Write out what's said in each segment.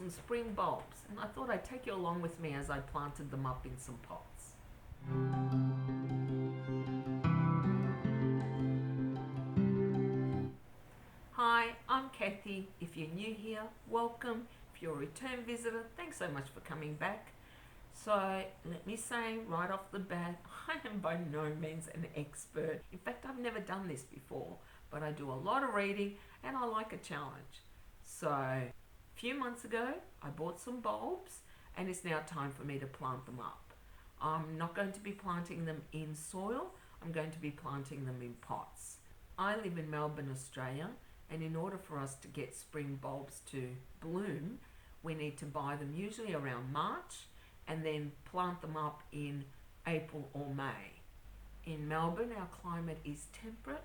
some spring bulbs, and I thought I'd take you along with me as I planted them up in some pots. Hi, I'm Kathy. If you're new here, welcome. If you're a return visitor, thanks so much for coming back. So let me say right off the bat, I am by no means an expert. In fact, I've never done this before, but I do a lot of reading and I like a challenge. So a few months ago, I bought some bulbs and it's now time for me to plant them up. I'm not going to be planting them in soil, I'm going to be planting them in pots. I live in Melbourne, Australia, and in order for us to get spring bulbs to bloom, we need to buy them usually around March and then plant them up in April or May. In Melbourne, our climate is temperate.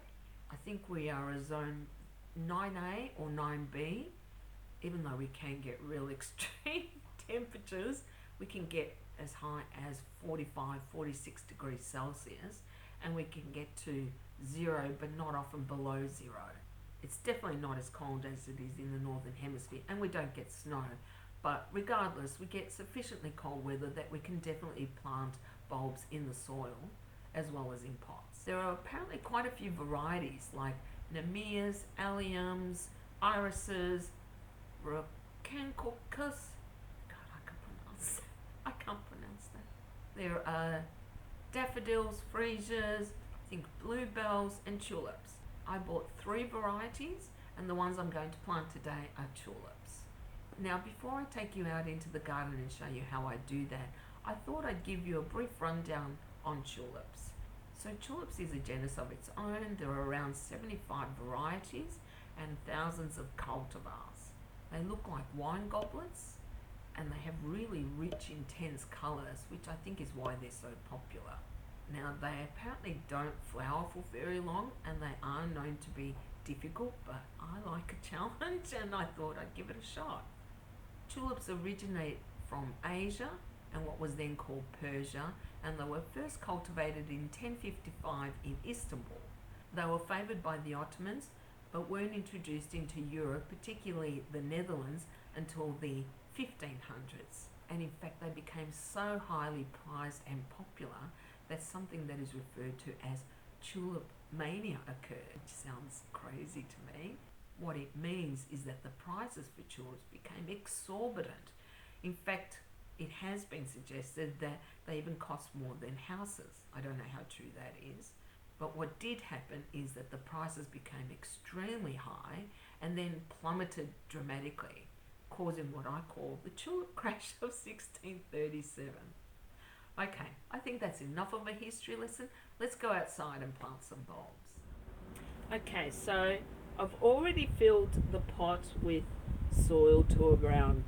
I think we are a zone 9A or 9B. Even though we can get real extreme temperatures, we can get as high as 45, 46 degrees Celsius, and we can get to 0, but not often below 0. It's definitely not as cold as it is in the Northern Hemisphere, and we don't get snow. But regardless, we get sufficiently cold weather that we can definitely plant bulbs in the soil as well as in pots. There are apparently quite a few varieties like Nemeas, Alliums, Irises, Rocancorcus. God, I can't pronounce that. There are daffodils, freesias, I think bluebells and tulips. I bought 3 varieties and the ones I'm going to plant today are tulips. Now, before I take you out into the garden and show you how I do that, I thought I'd give you a brief rundown on tulips. So tulips is a genus of its own. There are around 75 varieties and thousands of cultivars. They look like wine goblets and they have really rich, intense colours, which I think is why they're so popular. Now, they apparently don't flower for very long and they are known to be difficult, but I like a challenge and I thought I'd give it a shot. Tulips originate from Asia and what was then called Persia, and they were first cultivated in 1055 in Istanbul. They were favoured by the Ottomans, but weren't introduced into Europe, particularly the Netherlands, until the 1500s. And in fact, they became so highly prized and popular that something that is referred to as tulip mania occurred, which sounds crazy to me. What it means is that the prices for tulips became exorbitant. In fact, it has been suggested that they even cost more than houses. I don't know how true that is. But what did happen is that the prices became extremely high and then plummeted dramatically, causing what I call the tulip crash of 1637. Okay, I think that's enough of a history lesson. Let's go outside and plant some bulbs. Okay, so I've already filled the pot with soil to around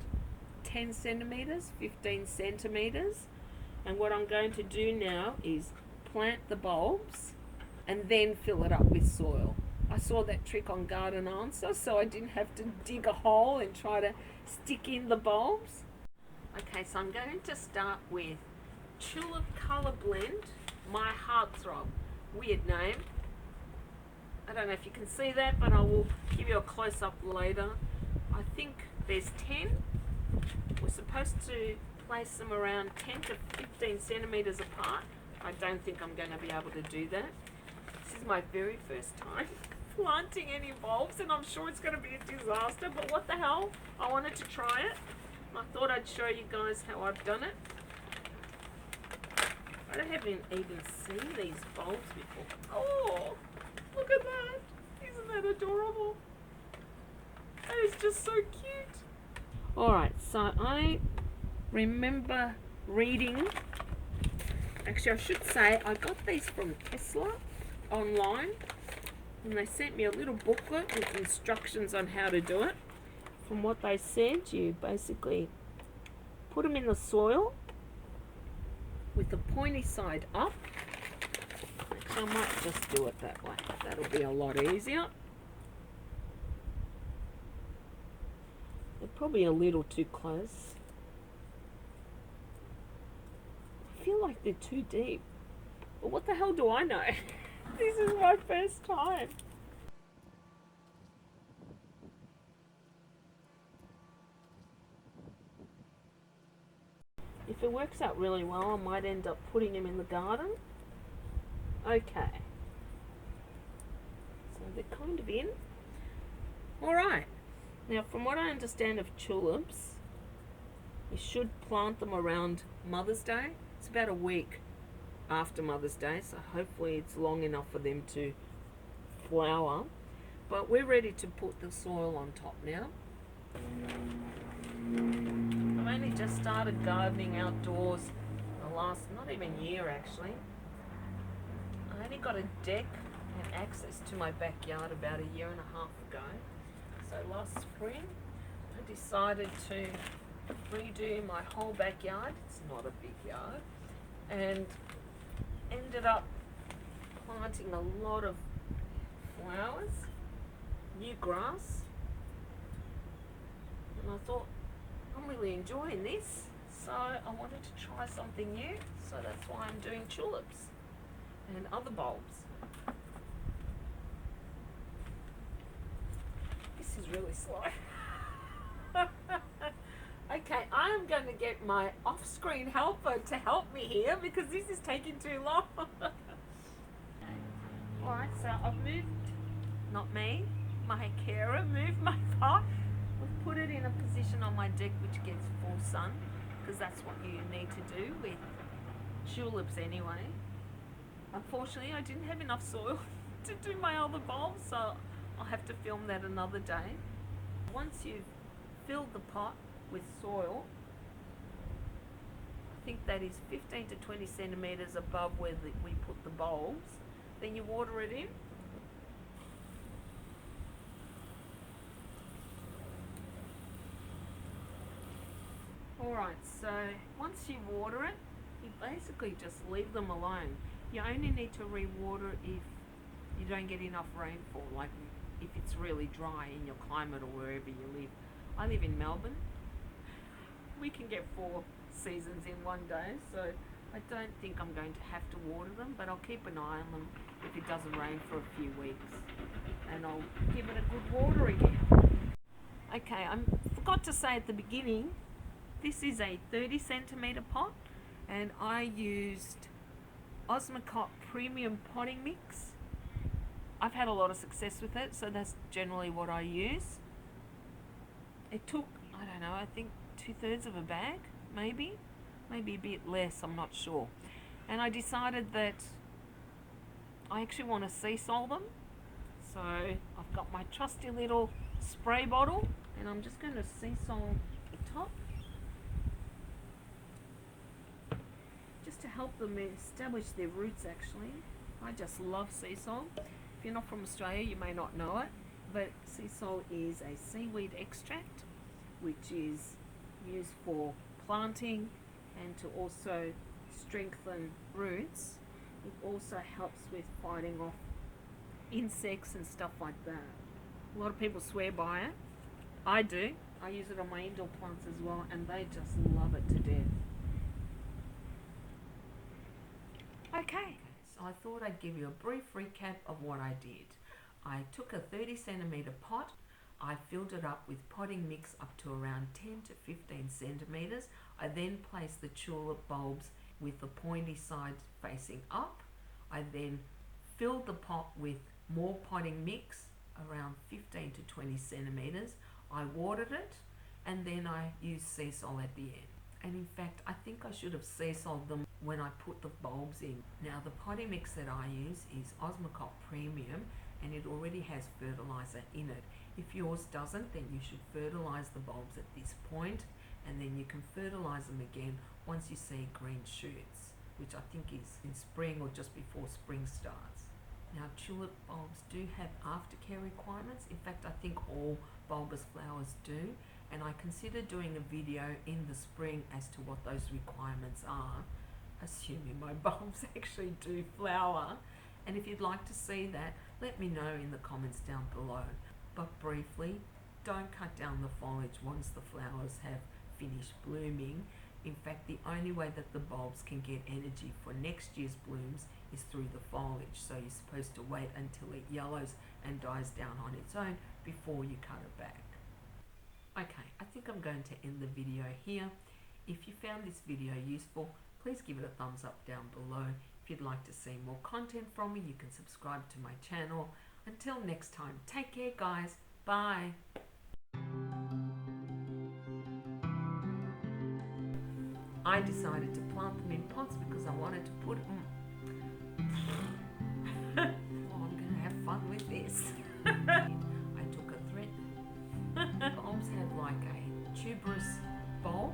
10 centimetres, 15 centimetres. And what I'm going to do now is plant the bulbs and then fill it up with soil. I saw that trick on Garden Answer, so I didn't have to dig a hole and try to stick in the bulbs. Okay, so I'm going to start with Tulip Colour Blend, My Heartthrob. Weird name. I don't know if you can see that, but I will give you a close-up later. I think there's 10. We're supposed to place them around 10 to 15 centimetres apart. I don't think I'm going to be able to do that. This is my very first time planting any bulbs, and I'm sure it's going to be a disaster, but what the hell? I wanted to try it. I thought I'd show you guys how I've done it. I haven't even seen these bulbs before. Oh, look at that. Isn't that adorable? That is just so cute. Alright, so I remember reading, actually I should say I got these from Tesla online, and they sent me a little booklet with instructions on how to do it. From what they said, you basically put them in the soil with the pointy side up. Actually, I might just do it that way. That'll be a lot easier. They're probably a little too close. I feel like they're too deep. But what the hell do I know? This is my first time. If it works out really well, I might end up putting him in the garden. Okay. So they're kind of in. Alright. Now, from what I understand of tulips, you should plant them around Mother's Day. It's about a week after Mother's Day, so hopefully it's long enough for them to flower. But we're ready to put the soil on top now. I've only just started gardening outdoors the last, not even year actually. I only got a deck and access to my backyard about a year and a half ago. So last spring I decided to redo my whole backyard. It's not a big yard. And ended up planting a lot of flowers, new grass. And I thought, I'm really enjoying this, so I wanted to try something new, so that's why I'm doing tulips and other bulbs. This is really slow. Okay, I'm going to get my off-screen helper to help me here because this is taking too long. Alright, so I've moved, not me, my carer moved my pot. I've put it in a position on my deck which gets full sun, because that's what you need to do with tulips anyway. Unfortunately, I didn't have enough soil to do my other bulbs, so I'll have to film that another day. Once you've filled the pot with soil, I think that is 15 to 20 centimeters above where we put the bulbs, then you water it in. Alright, so once you water it, you basically just leave them alone. You only need to re-water if you don't get enough rainfall, like if it's really dry in your climate or wherever you live. I live in Melbourne. We can get 4 seasons in one day, so I don't think I'm going to have to water them, but I'll keep an eye on them if it doesn't rain for a few weeks, and I'll give it a good water again. Okay, I forgot to say at the beginning, this is a 30 centimeter pot, and I used Osmocote Premium Potting Mix. I've had a lot of success with it, so that's generally what I use. It took, I don't know, I think 2/3 of a bag, maybe a bit less, I'm not sure. And I decided that I actually want to sea salt them. So I've got my trusty little spray bottle, and I'm just going to sea salt the top, just to help them establish their roots actually. I just love sea salt. If you're not from Australia, you may not know it, but sea salt is a seaweed extract which is used for planting and to also strengthen roots. It also helps with fighting off insects and stuff like that. A lot of people swear by it. I do. I use it on my indoor plants as well, and they just love it to death. Okay, so I thought I'd give you a brief recap of what I did. I took a 30 centimeter pot. I filled it up with potting mix up to around 10 to 15 centimeters. I then placed the tulip bulbs with the pointy side facing up. I then filled the pot with more potting mix around 15 to 20 centimeters. I watered it, and then I used sea salt at the end. And in fact, I think I should have sea salted them when I put the bulbs in. Now, the potting mix that I use is Osmocote Premium, and it already has fertilizer in it. If yours doesn't, then you should fertilize the bulbs at this point, and then you can fertilize them again once you see green shoots, which I think is in spring or just before spring starts. Now, tulip bulbs do have aftercare requirements. In fact, I think all bulbous flowers do, and I consider doing a video in the spring as to what those requirements are, assuming my bulbs actually do flower. And if you'd like to see that, let me know in the comments down below. But briefly, don't cut down the foliage once the flowers have finished blooming. In fact, the only way that the bulbs can get energy for next year's blooms is through the foliage. So you're supposed to wait until it yellows and dies down on its own before you cut it back. Okay, I think I'm going to end the video here. If you found this video useful, please give it a thumbs up down below. If you'd like to see more content from me, you can subscribe to my channel. Until next time, take care guys. Bye. I decided to plant them in pots because I wanted to put them. Oh, I'm going to have fun with this. I took a thread. Bulbs have like a tuberous bulb.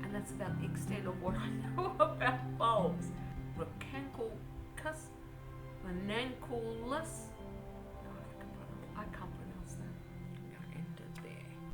And that's about the extent of what I know about bulbs. Ranunculus, ranunculus,